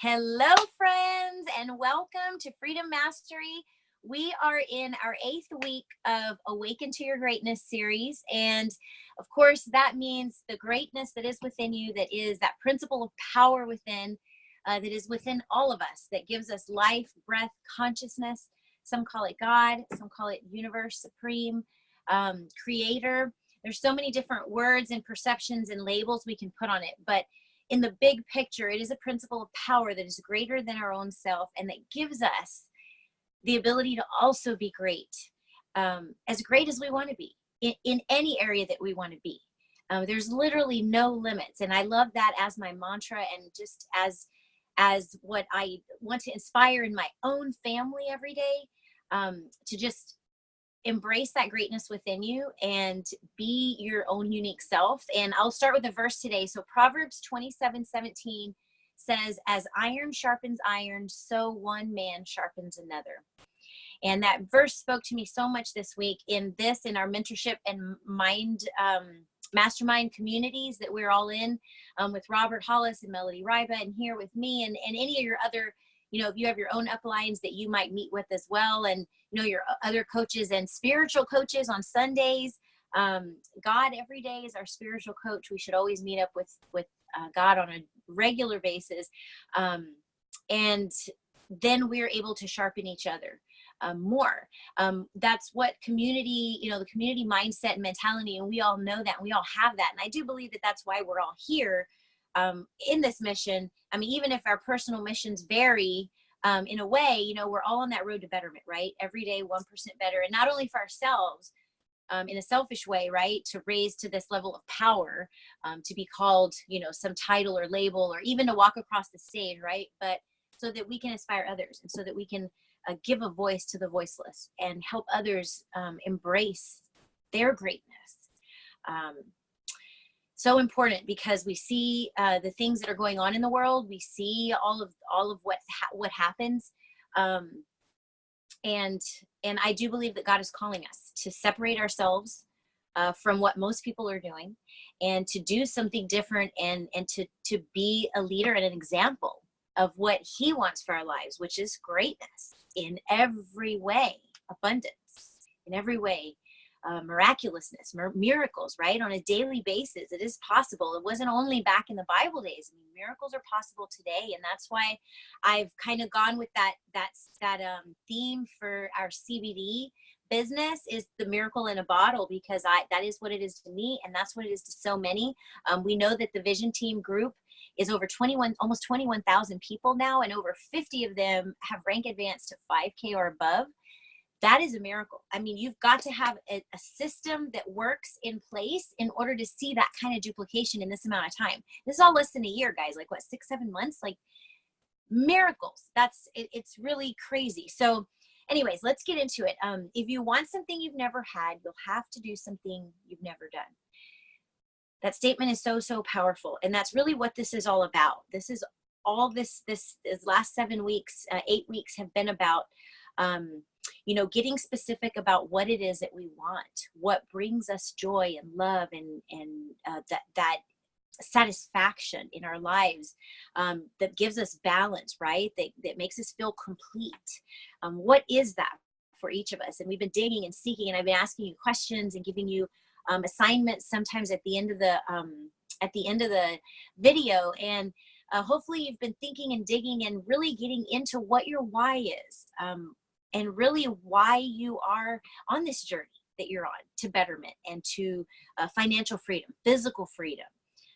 Hello, friends, and welcome to Freedom Mastery. We are in our 8th week of Awaken to Your Greatness series. And of course, that means the greatness that is within you, that is that principle of power within, that is within all of us, that gives us life, breath, consciousness. Some call it God, some call it universe, supreme, creator. There's so many different words and perceptions and labels we can put on it. But in the big picture, it is a principle of power that is greater than our own self and that gives us the ability to also be great as we want to be in any area that we want to be. There's literally no limits. And I love that as my mantra, and just as what I want to inspire in my own family every day, to just embrace that greatness within you and be your own unique self. And I'll start with a verse today. So Proverbs 27:17 says, as iron sharpens iron, so one man sharpens another. And that verse spoke to me so much this week in our mentorship and mastermind communities that we're all in, with Robert Hollis and Melody Riba, and here with me and any of your other, if you have your own uplines that you might meet with as well, and your other coaches and spiritual coaches on Sundays. God every day is our spiritual coach. We should always meet up with God on a regular basis, and then we're able to sharpen each other more. That's what community, the community mindset and mentality, and we all know that, and we all have that. And I do believe that that's why we're all here in this mission. I mean, even if our personal missions vary, in a way, we're all on that road to betterment, right? Every day, 1% better. And not only for ourselves, in a selfish way, right? To raise to this level of power, to be called, some title or label, or even to walk across the stage, right? But so that we can inspire others, and so that we can give a voice to the voiceless and help others embrace their greatness. So important, because we see the things that are going on in the world. We see all of what happens, and I do believe that God is calling us to separate ourselves from what most people are doing, and to do something different, and to be a leader and an example of what He wants for our lives, which is greatness in every way, abundance in every way. Miraculousness, miracles, right? On a daily basis, it is possible. It wasn't only back in the Bible days. I mean, miracles are possible today, and that's why I've kind of gone with that theme for our CBD business, is the miracle in a bottle, because that is what it is to me, and that's what it is to so many. We know that the Vision Team group is over almost 21,000 people now, and over 50 of them have rank advanced to 5K or above. That is a miracle. I mean, you've got to have a system that works in place in order to see that kind of duplication in this amount of time. This is all less than a year, guys. Like what, 6-7 months? Like miracles. It's really crazy. So anyways, let's get into it. If you want something you've never had, you'll have to do something you've never done. That statement is so powerful. And that's really what this is all about. This is all this last 7 weeks, 8 weeks have been about, getting specific about what it is that we want, what brings us joy and love, and that satisfaction in our lives, that gives us balance, right? That makes us feel complete. What is that for each of us? And we've been digging and seeking, and I've been asking you questions and giving you assignments sometimes at the end of the video, and hopefully you've been thinking and digging and really getting into what your why is, and really why you are on this journey that you're on to betterment and to financial freedom, physical freedom,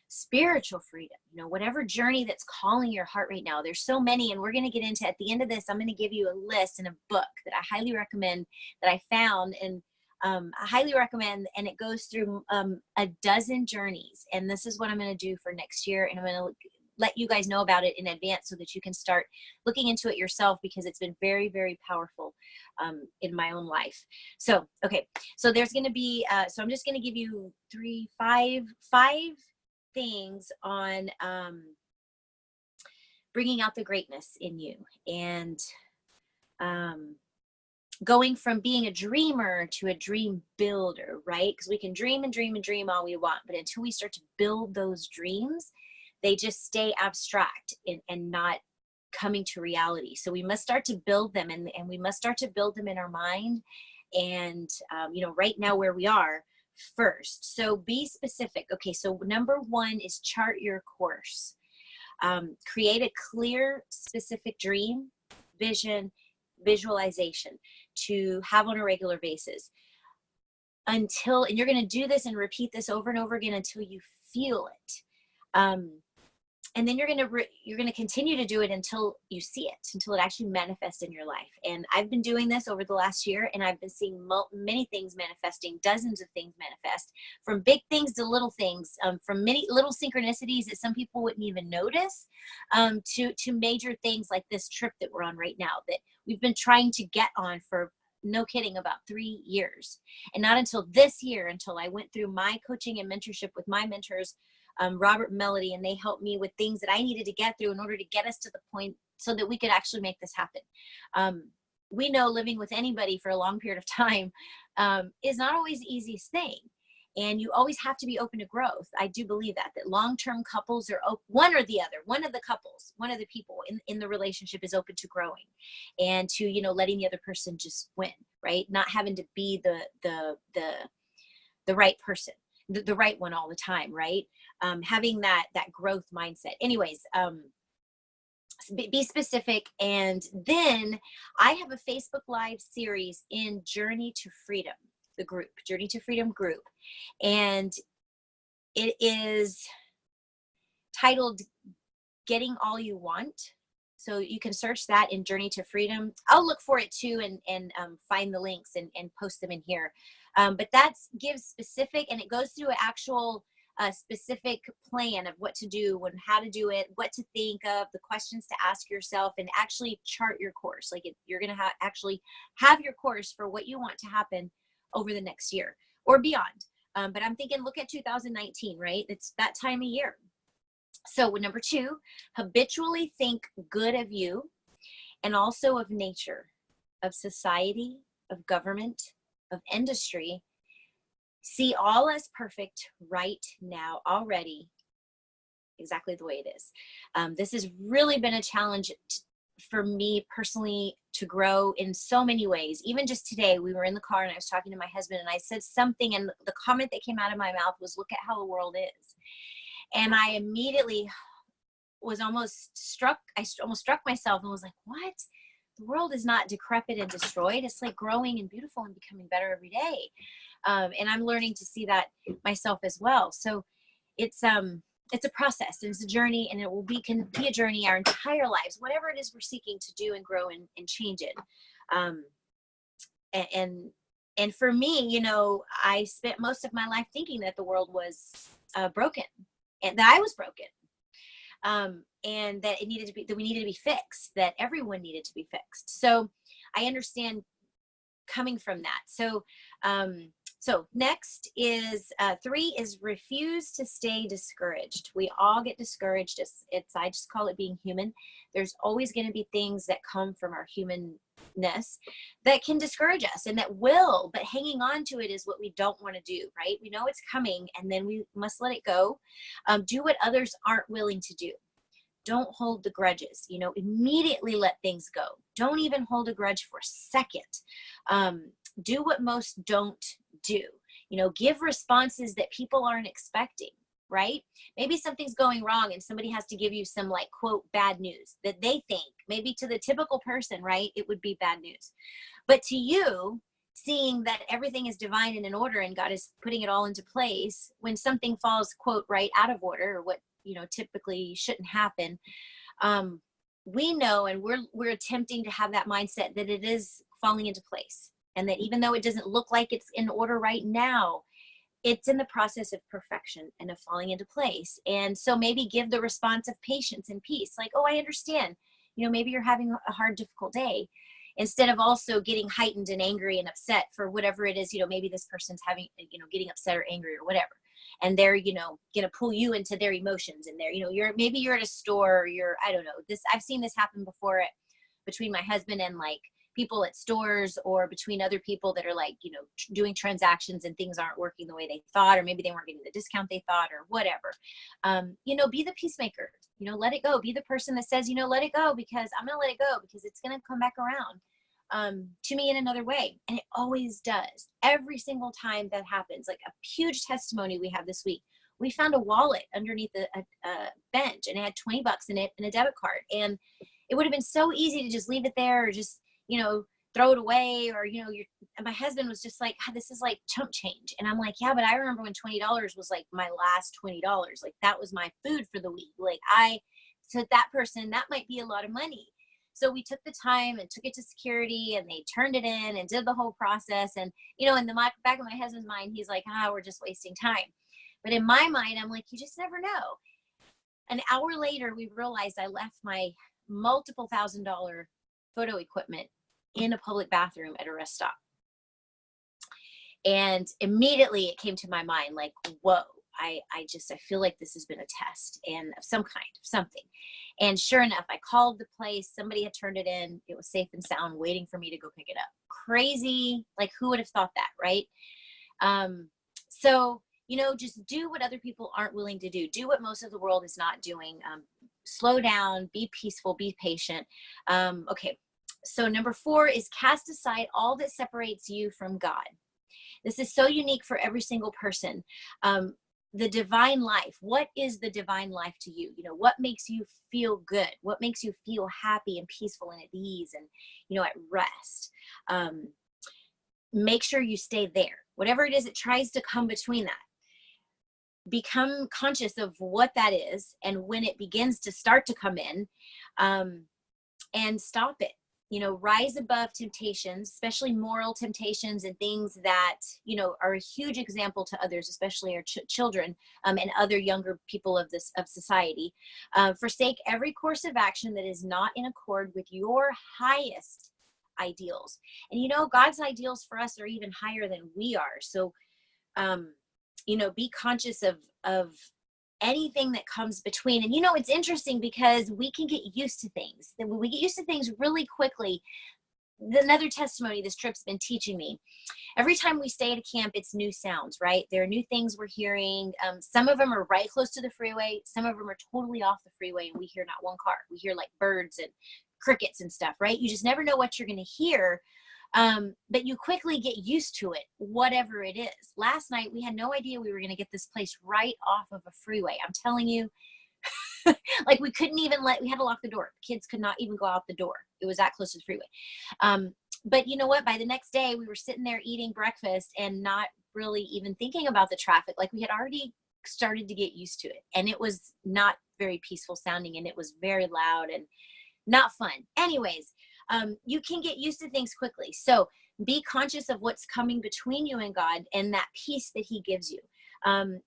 spiritual freedom, whatever journey that's calling your heart right now. There's so many, and we're going to get into, at the end of this, I'm going to give you a list and a book that I highly recommend, that I found, and I highly recommend, and it goes through a dozen journeys. And this is what I'm going to do for next year, and I'm going to let you guys know about it in advance so that you can start looking into it yourself, because it's been very, very powerful in my own life. So, okay. So there's going to be, so I'm just going to give you five things on bringing out the greatness in you, and going from being a dreamer to a dream builder, right? Because we can dream and dream and dream all we want, but until we start to build those dreams, they just stay abstract and not coming to reality. So we must start to build them, and we must start to build them in our mind. And, right now where we are first. So be specific. Okay. So number one is chart your course. Create a clear, specific dream, vision, visualization to have on a regular basis and you're going to do this and repeat this over and over again until you feel it. And then you're going to continue to do it until you see it, until it actually manifests in your life. And I've been doing this over the last year, and I've been seeing many things manifesting, dozens of things manifest, from big things to little things, from many little synchronicities that some people wouldn't even notice, to major things like this trip that we're on right now that we've been trying to get on for, no kidding, about 3 years. And not until this year, until I went through my coaching and mentorship with my mentors, Robert and Melody, and they helped me with things that I needed to get through in order to get us to the point so that we could actually make this happen. We know living with anybody for a long period of time is not always the easiest thing. And you always have to be open to growth. I do believe that long-term couples are one or the other. One of the couples, one of the people in the relationship is open to growing and to, letting the other person just win, right? Not having to be the right person, the right one all the time, right? Having that growth mindset. Anyways, be specific. And then I have a Facebook Live series in Journey to Freedom, the group, Journey to Freedom group. And it is titled Getting All You Want. So you can search that in Journey to Freedom. I'll look for it too and find the links and post them in here. But that gives specific, and it goes through an actual specific plan of what to do and how to do it, what to think of, the questions to ask yourself, and actually chart your course. Like you're going to actually have your course for what you want to happen over the next year or beyond. But I'm thinking, look at 2019, right? It's that time of year. So number 2, habitually think good of you and also of nature, of society, of government, of industry. See all as perfect right now already, exactly the way it is. This has really been a challenge for me personally to grow in so many ways. Even just today, we were in the car and I was talking to my husband and I said something, and the comment that came out of my mouth was, look at how the world is. And I immediately was almost struck. I almost struck myself and was like, what? The world is not decrepit and destroyed. It's like growing and beautiful and becoming better every day. And I'm learning to see that myself as well. So it's a process, and it's a journey, and it can be a journey our entire lives, whatever it is we're seeking to do and grow and change it. And for me, I spent most of my life thinking that the world was broken and that I was broken. And that we needed to be fixed, that everyone needed to be fixed. So I understand coming from that. So next is 3 is refuse to stay discouraged. We all get discouraged. I just call it being human. There's always going to be things that come from our humanness that can discourage us, and that will, but hanging on to it is what we don't want to do, right? We know it's coming, and then we must let it go. Do what others aren't willing to do. Don't hold the grudges, immediately let things go. Don't even hold a grudge for a second. Do what most don't do. Give responses that people aren't expecting, right? Maybe something's going wrong and somebody has to give you some quote bad news that they think, maybe to the typical person, right, it would be bad news. But to you, seeing that everything is divine and in order and God is putting it all into place, when something falls, quote, right out of order, or what typically shouldn't happen, we know, and we're attempting to have that mindset that it is falling into place, and that even though it doesn't look like it's in order right now, it's in the process of perfection and of falling into place. And so maybe give the response of patience and peace, like, oh, I understand, maybe you're having a hard, difficult day, instead of also getting heightened and angry and upset for whatever it is, maybe this person's having, getting upset or angry or whatever. And they're, gonna pull you into their emotions, and you're at a store, or I don't know, I've seen this happen before between my husband and people at stores or between other people that are like, you know, doing transactions and things aren't working the way they thought, or maybe they weren't getting the discount they thought or whatever. You know, be the peacemaker, you know, let it go. Be the person that says, you know, let it go, because I'm going to let it go because it's going to come back around to me in another way. And it always does. Every single time that happens. Like a huge testimony we have this week. We found a wallet underneath a bench, and it had $20 in it and a debit card. And it would have been so easy to just leave it there, or just, you know, throw it away, or, you know, and my husband was just like, this is like chump change. And I'm like, yeah, but I remember when $20 was like my last $20. Like that was my food for the week. Like to that person, that might be a lot of money. So we took the time and took it to security, and they turned it in and did the whole process. And, you know, in the back of my husband's mind, he's like, we're just wasting time. But in my mind, I'm like, you just never know. An hour later, we realized I left my multiple $1,000 photo equipment in a public bathroom at a rest stop. And immediately it came to my mind, like, whoa, I feel like this has been a test and of some kind, of something. And sure enough, I called the place. Somebody had turned it in. It was safe and sound, waiting for me to go pick it up. Crazy. Like, who would have thought that, right? So, you know, just do what other people aren't willing to do. Do what most of the world is not doing. Slow down, be peaceful, be patient. Okay. So number 4 is cast aside all that separates you from God. This is so unique for every single person. The divine life. What is the divine life to you? You know, what makes you feel good? What makes you feel happy and peaceful and at ease and, you know, at rest? Make sure you stay there. Whatever it is that tries to come between that. Become conscious of what that is, and when it begins to start to come in, and stop it. You know, rise above temptations, especially moral temptations and things that, you know, are a huge example to others, especially our children and other younger people of society. Forsake every course of action that is not in accord with your highest ideals. And, you know, God's ideals for us are even higher than we are. So, you know, be conscious of anything that comes between. And, you know, it's interesting because we can get used to things. When we get used to things really quickly, another testimony this trip's been teaching me, every time we stay at a camp, it's new sounds, right? There are new things we're hearing. Some of them are right close to the freeway. Some of them are totally off the freeway, and we hear not one car. We hear like birds and crickets and stuff, right? You just never know what you're going to hear. But you quickly get used to it, whatever it is. Last night, we had no idea we were going to get this place right off of a freeway. I'm telling you, like we couldn't even we had to lock the door. Kids could not even go out the door. It was that close to the freeway. But you know what? By the next day, we were sitting there eating breakfast and not really even thinking about the traffic. Like we had already started to get used to it. And it was not very peaceful sounding, and it was very loud and not fun. Anyways, you can get used to things quickly. So be conscious of what's coming between you and God and that peace that he gives you.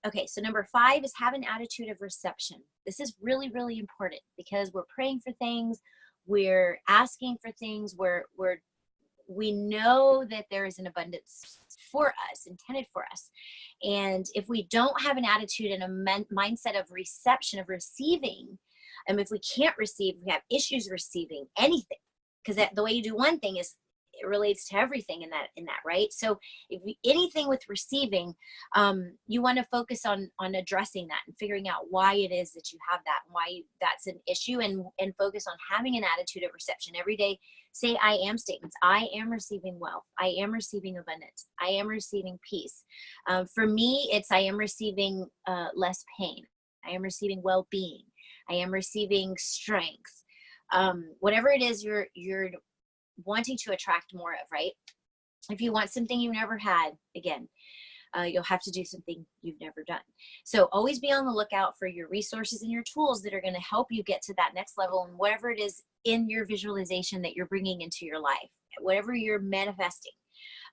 Okay, so number 5 is have an attitude of reception. This is really, really important because we're praying for things, we're asking for things, we know that there is an abundance for us, intended for us. And if we don't have an attitude and a mindset of reception, of receiving, if we can't receive, we have issues receiving anything, because the way you do one thing is it relates to everything in that, right? So if anything with receiving, you want to focus on addressing that and figuring out why it is that you have that and why that's an issue, and focus on having an attitude of reception every day. Say I am statements. I am receiving wealth. I am receiving abundance. I am receiving peace. For me, it's I am receiving less pain. I am receiving well-being. I am receiving strength. Whatever it is you're wanting to attract more of, right? If you want something you've never had, again, you'll have to do something you've never done. So always be on the lookout for your resources and your tools that are going to help you get to that next level, and whatever it is in your visualization that you're bringing into your life, whatever you're manifesting.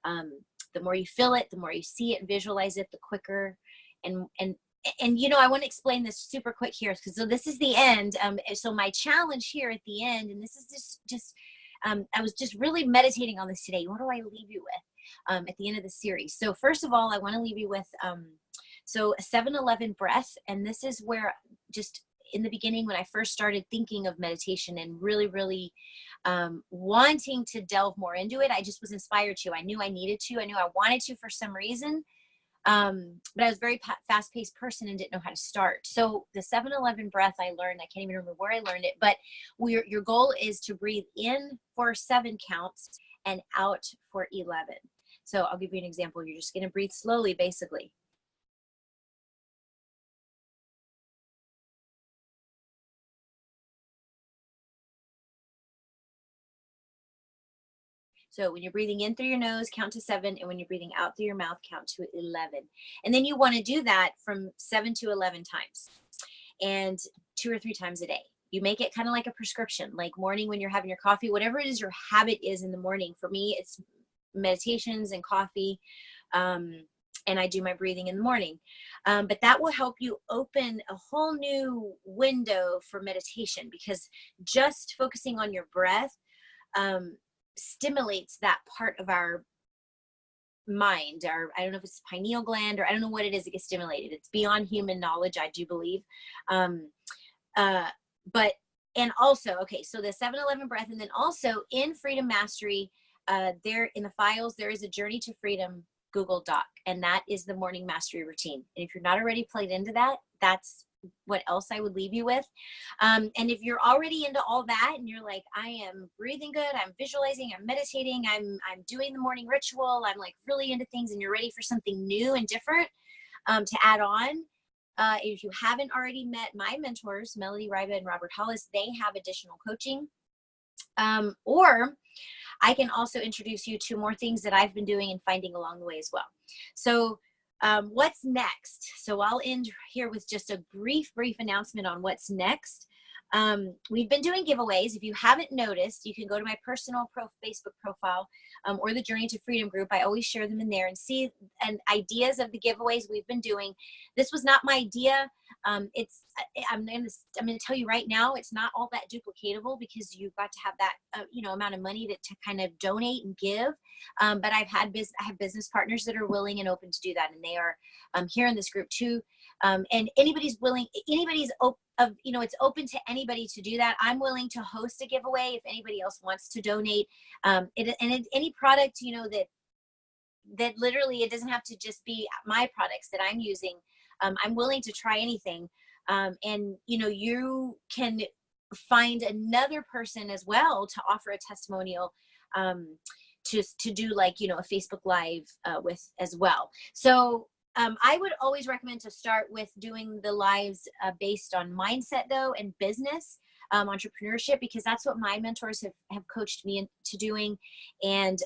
The more you feel it, the more you see it and visualize it, the quicker. And you know, I want to explain this super quick here, because so this is the end. So my challenge here at the end, and this is just I was just really meditating on this today. What do I leave you with at the end of the series? So first of all, I want to leave you with so a 7-11 breath, and this is where in the beginning when I first started thinking of meditation and really, really wanting to delve more into it, I just was inspired to. I knew I needed to. I knew I wanted to for some reason. But I was a very fast-paced person and didn't know how to start. So the 7-11 breath I learned, I can't even remember where I learned it, but your goal is to breathe in for 7 counts and out for 11. So I'll give you an example. You're just going to breathe slowly, basically. So when you're breathing in through your nose, count to 7. And when you're breathing out through your mouth, count to 11. And then you want to do that from 7 to 11 times and 2 or 3 times a day. You make it kind of like a prescription, like morning when you're having your coffee, whatever it is your habit is in the morning. For me, it's meditations and coffee. And I do my breathing in the morning. But that will help you open a whole new window for meditation, because just focusing on your breath stimulates that part of our mind, or I don't know if it's pineal gland, or I don't know what it is that gets stimulated. It's beyond human knowledge, I do believe. But, and also, okay, so the 7-11 breath, and then also in Freedom Mastery, there in the files, there is a Journey to Freedom Google Doc, and that is the morning mastery routine. And if you're not already plugged into that, that's what else I would leave you with. And if you're already into all that and you're like, I am breathing good, I'm visualizing, I'm meditating, I'm doing the morning ritual, I'm like really into things, and you're ready for something new and different to add on. If you haven't already met my mentors, Melody Ryba and Robert Hollis, they have additional coaching. Or I can also introduce you to more things that I've been doing and finding along the way as well. So what's next? So I'll end here with just a brief announcement on what's next. We've been doing giveaways. If you haven't noticed, you can go to my personal Facebook profile or the Journey to Freedom group. I always share them in there and see ideas of the giveaways we've been doing. This was not my idea. I'm going to tell you right now, it's not all that duplicatable, because you've got to have that amount of money to kind of donate and give. But I have business partners that are willing and open to do that, and they are here in this group too. And anybody's willing, it's open to anybody to do that. I'm willing to host a giveaway if anybody else wants to donate. Any product, that literally, it doesn't have to just be my products that I'm using. I'm willing to try anything. And you can find another person as well to offer a testimonial, to do like, a Facebook Live with as well. So I would always recommend to start with doing the lives based on mindset though, and business, entrepreneurship, because that's what my mentors have coached me into doing. And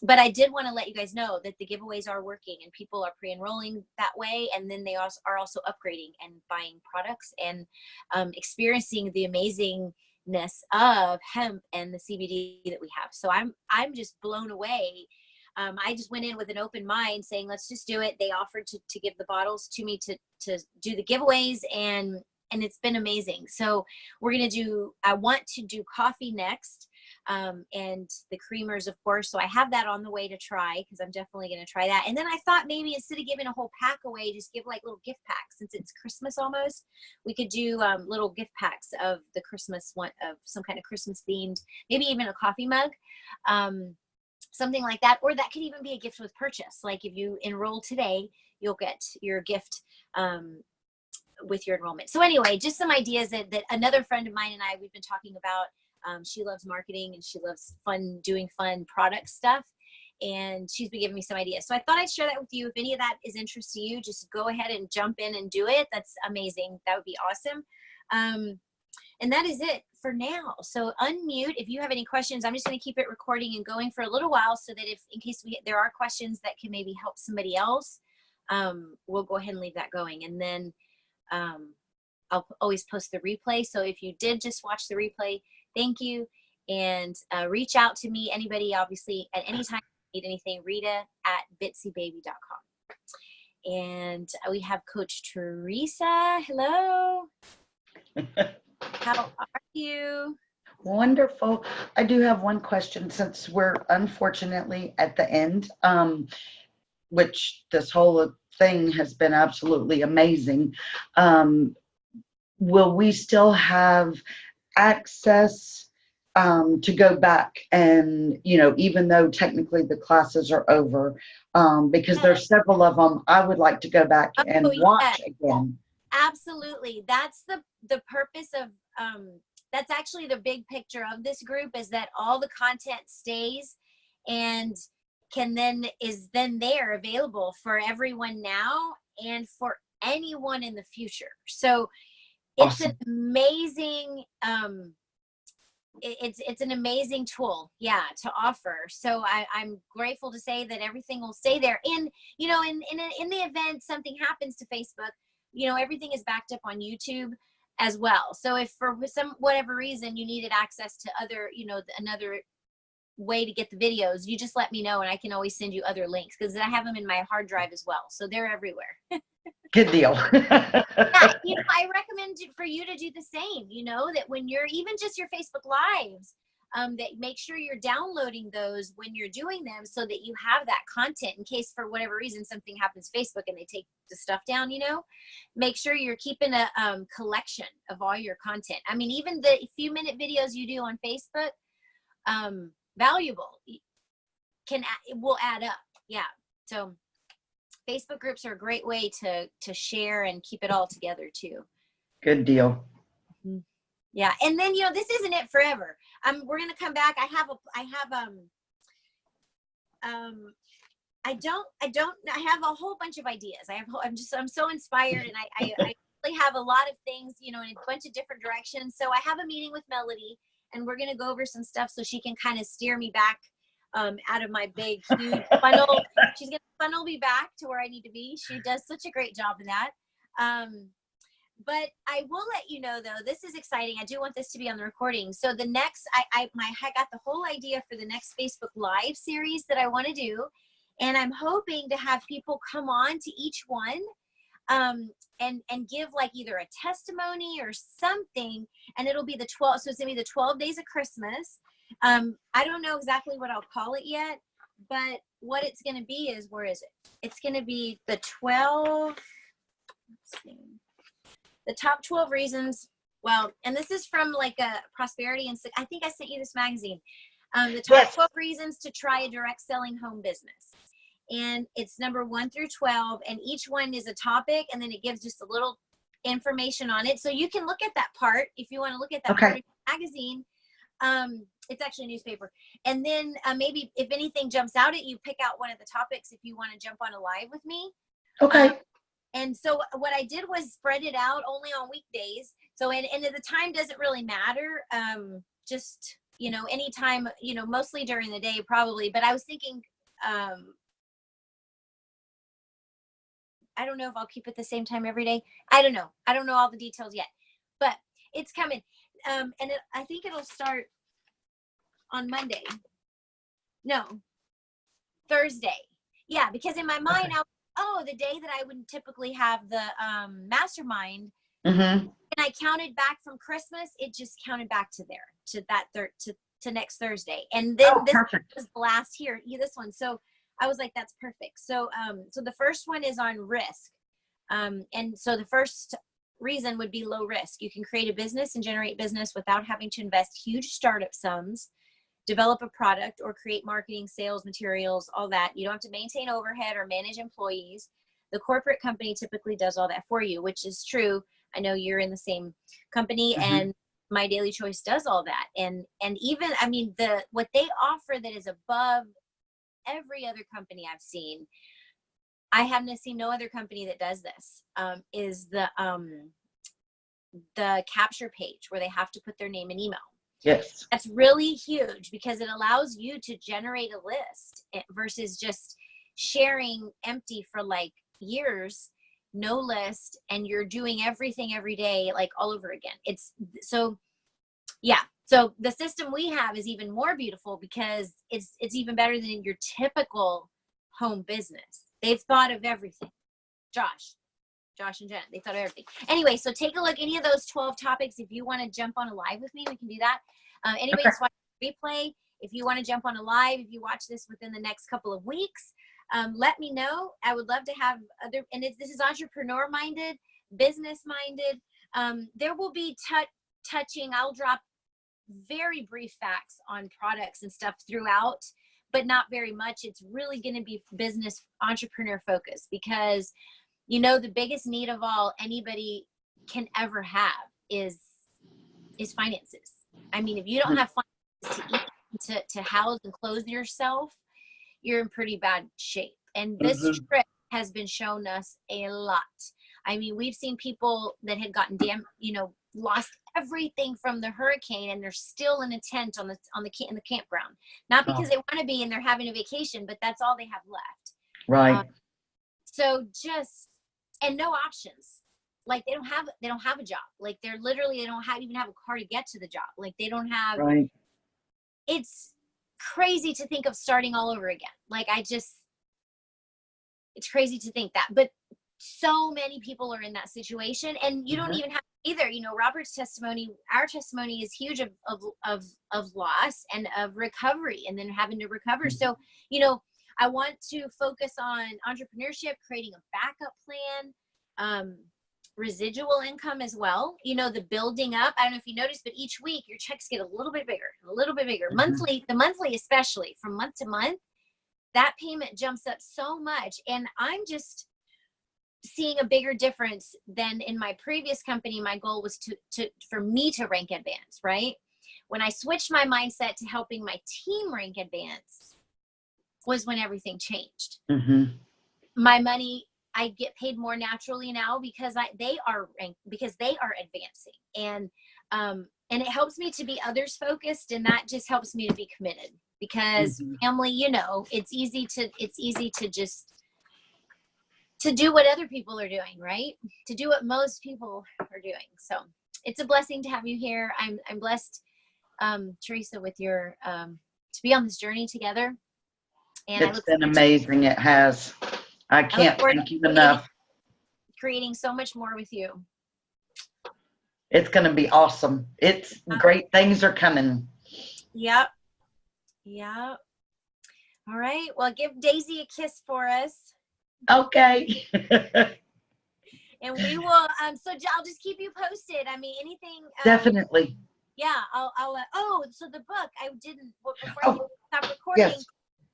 but I did want to let you guys know that the giveaways are working, and people are pre-enrolling that way, and then they are also upgrading and buying products and experiencing the amazingness of hemp and the CBD that we have. So I'm just blown away. I just went in with an open mind saying, let's just do it. They offered to give the bottles to me to do the giveaways, and it's been amazing. So I want to do coffee next, and the creamers, of course. So I have that on the way to try, because I'm definitely going to try that. And then I thought maybe instead of giving a whole pack away, just give like little gift packs. Since it's Christmas almost, we could do little gift packs of the Christmas one, of some kind of Christmas themed, maybe even a coffee mug. Something like that, or that could even be a gift with purchase. Like if you enroll today, you'll get your gift with your enrollment. So anyway, just some ideas that another friend of mine and we've been talking about. She loves marketing and she loves doing fun product stuff. And she's been giving me some ideas. So I thought I'd share that with you. If any of that is interest to you, just go ahead and jump in and do it. That's amazing. That would be awesome. And that is it for now. So unmute if you have any questions. I'm just going to keep it recording and going for a little while, so that in case there are questions that can maybe help somebody else, we'll go ahead and leave that going. And then I'll always post the replay. So if you did just watch the replay, thank you. And reach out to me, anybody, obviously, at any time you need anything, Rita at bitsybaby.com. And we have Coach Teresa. Hello. How are you? Wonderful. I do have one question, since we're unfortunately at the end, which this whole thing has been absolutely amazing. will we still have access to go back and, even though technically the classes are over, because Yes. there's several of them I would like to go back Oh, and yes. watch again. Absolutely. That's the purpose of that's actually the big picture of this group, is that all the content stays and is then there available for everyone now and for anyone in the future. So it's an Awesome. amazing it's an amazing tool, yeah, to offer. So I'm grateful to say that everything will stay there. And in the event something happens to Facebook, everything is backed up on YouTube as well. So if for some whatever reason you needed access to other, another way to get the videos, you just let me know and I can always send you other links, because I have them in my hard drive as well. So they're everywhere. Good deal. Yeah, I recommend for you to do the same, that when you're even just your Facebook lives, that make sure you're downloading those when you're doing them, so that you have that content in case for whatever reason something happens to Facebook and they take the stuff down. Make sure you're keeping a collection of all your content. I mean, even the few minute videos you do on Facebook, valuable, it will add up. Yeah. So Facebook groups are a great way to share and keep it all together too. Good deal. Yeah. And then, this isn't it forever. We're going to come back. I have a whole bunch of ideas. I'm so inspired, and I really have a lot of things, in a bunch of different directions. So I have a meeting with Melody, and we're going to go over some stuff so she can kind of steer me back out of my big, huge funnel. She's going to funnel me back to where I need to be. She does such a great job in that. But I will let you know, though, this is exciting. I do want this to be on the recording. So the next, I got the whole idea for the next Facebook Live series that I want to do. And I'm hoping to have people come on to each one and give like either a testimony or something. And it'll be so it's going to be the 12 days of Christmas. I don't know exactly what I'll call it yet, but what it's going to be is, where is it? It's going to be the 12, let's see, the top 12 reasons. Well, and this is from like a prosperity, and I think I sent you this magazine. The top 12 reasons to try a direct selling home business. And it's number 1 through 12, and each one is a topic, and then it gives just a little information on it. So you can look at that part if you want to look at that part of the magazine. It's actually a newspaper. And then maybe if anything jumps out at you, pick out one of the topics if you want to jump on a live with me. Okay. And so what I did was spread it out only on weekdays. So, and the time doesn't really matter. Just, anytime, mostly during the day probably. But I was thinking, I don't know if I'll keep it the same time every day. I don't know. I don't know all the details yet, but it's coming. And I think it'll start on Monday. No, Thursday. Yeah, because in my mind, the day that I would typically have the mastermind, and I counted back from Christmas, it just counted back to to next Thursday. And then this was the last here, this one. So I was like, that's perfect. So so the first one is on risk. And so the first reason would be low risk. You can create a business and generate business without having to invest huge startup sums, develop a product, or create marketing, sales, materials, all that. You don't have to maintain overhead or manage employees. The corporate company typically does all that for you, which is true. I know you're in the same company, and My Daily Choice does all that. And even, I mean, what they offer that is above every other company I've seen, I haven't seen no other company that does this, is the capture page where they have to put their name and email. Yes. That's really huge because it allows you to generate a list versus just sharing empty for like years, no list, and you're doing everything every day, like all over again. It's so, yeah. So the system we have is even more beautiful because it's even better than your typical home business. They've thought of everything. Josh and Jen, they thought of everything. Anyway, so take a look. Any of those 12 topics, if you want to jump on a live with me, we can do that. Anybody that's watching replay, if you want to jump on a live, if you watch this within the next couple of weeks, let me know. I would love to have other, and this is entrepreneur minded, business minded, There will be touching. I'll drop very brief facts on products and stuff throughout, but not very much. It's really going to be business entrepreneur focused, because the biggest need of all anybody can ever have is finances. I mean, if you don't have finances to eat, to house and clothe yourself, you're in pretty bad shape. And this trip has been shown us a lot. I mean, we've seen people that had gotten lost everything from the hurricane, and they're still in a tent in the campground. Not because they want to be and they're having a vacation, but that's all they have left. Right. And no options. Like they don't have a job. Like they don't even have a car to get to the job. Like they don't have. Right. It's crazy to think of starting all over again. Like it's crazy to think that, but so many people are in that situation, and you don't even have either. Robert's testimony, our testimony is huge of loss and of recovery, and then having to recover. So, I want to focus on entrepreneurship, creating a backup plan, residual income as well. The building up. I don't know if you noticed, but each week your checks get a little bit bigger. Monthly, the monthly, especially from month to month, that payment jumps up so much. And I'm just seeing a bigger difference than in my previous company. My goal was for me to rank advance, right? When I switched my mindset to helping my team rank advance was when everything changed. My money, I get paid more naturally now because they are ranked, because they are advancing. And it helps me to be others focused, and that just helps me to be committed, because family, it's easy to just to do what other people are doing, right? To do what most people are doing. So it's a blessing to have you here. I'm blessed, Teresa, with your to be on this journey together. And it's been amazing. It has. I can't thank you enough. Creating so much more with you. It's going to be awesome. It's great things are coming. Yep. All right. Well, give Daisy a kiss for us. Okay. And we will. So I'll just keep you posted. I mean, anything. Definitely. Yeah. I'll. So the book I didn't. Before I stop recording. Yes.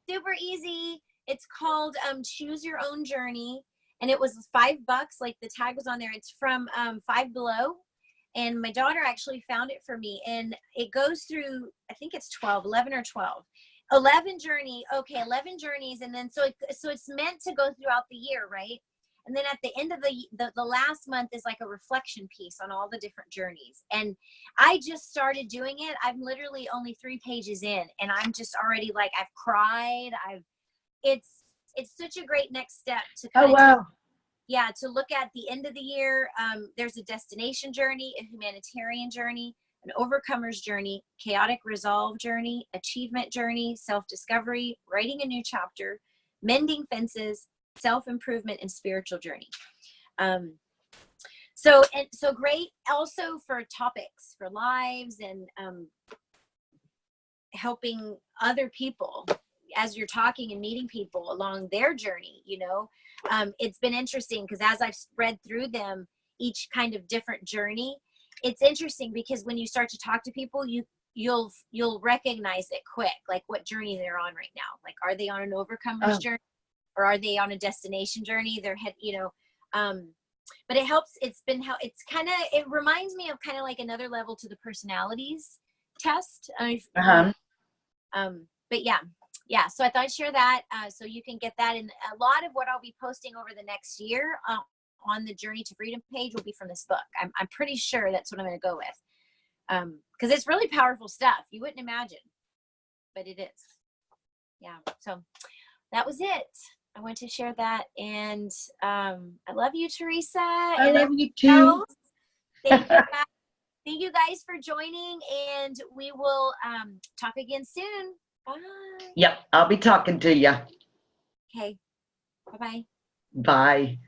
Super easy. It's called Choose Your Own Journey, and it was $5. Like the tag was on there. It's from Five Below, and my daughter actually found it for me, and it goes through, I think it's 11 or 12. 11 journeys, and then so it's meant to go throughout the year, right? And then at the end of the last month is like a reflection piece on all the different journeys. And I just started doing it. I'm literally only 3 pages in, and I'm just already like, I've cried. It's such a great next step to to look at the end of the year. There's a destination journey, a humanitarian journey, an overcomer's journey, chaotic resolve journey, achievement journey, self-discovery, writing a new chapter, mending fences, self-improvement, and spiritual journey. So great also for topics, for lives, and helping other people as you're talking and meeting people along their journey. It's been interesting because as I've read through them, each kind of different journey, it's interesting because when you start to talk to people, you'll recognize it quick, like what journey they're on right now. Like, are they on an overcomer's journey, or are they on a destination journey? But it helps. It reminds me of kind of like another level to the personalities test. But yeah. So I thought I'd share that so you can get that. And a lot of what I'll be posting over the next year on the Journey to Freedom page will be from this book. I'm pretty sure that's what I'm going to go with, because it's really powerful stuff. You wouldn't imagine, but it is. Yeah. So that was it. I want to share that, and I love you, Teresa. I love you too. Thank you, guys. Thank you guys for joining, and we will talk again soon. Bye. Yep, I'll be talking to you. Okay. Bye-bye. Bye.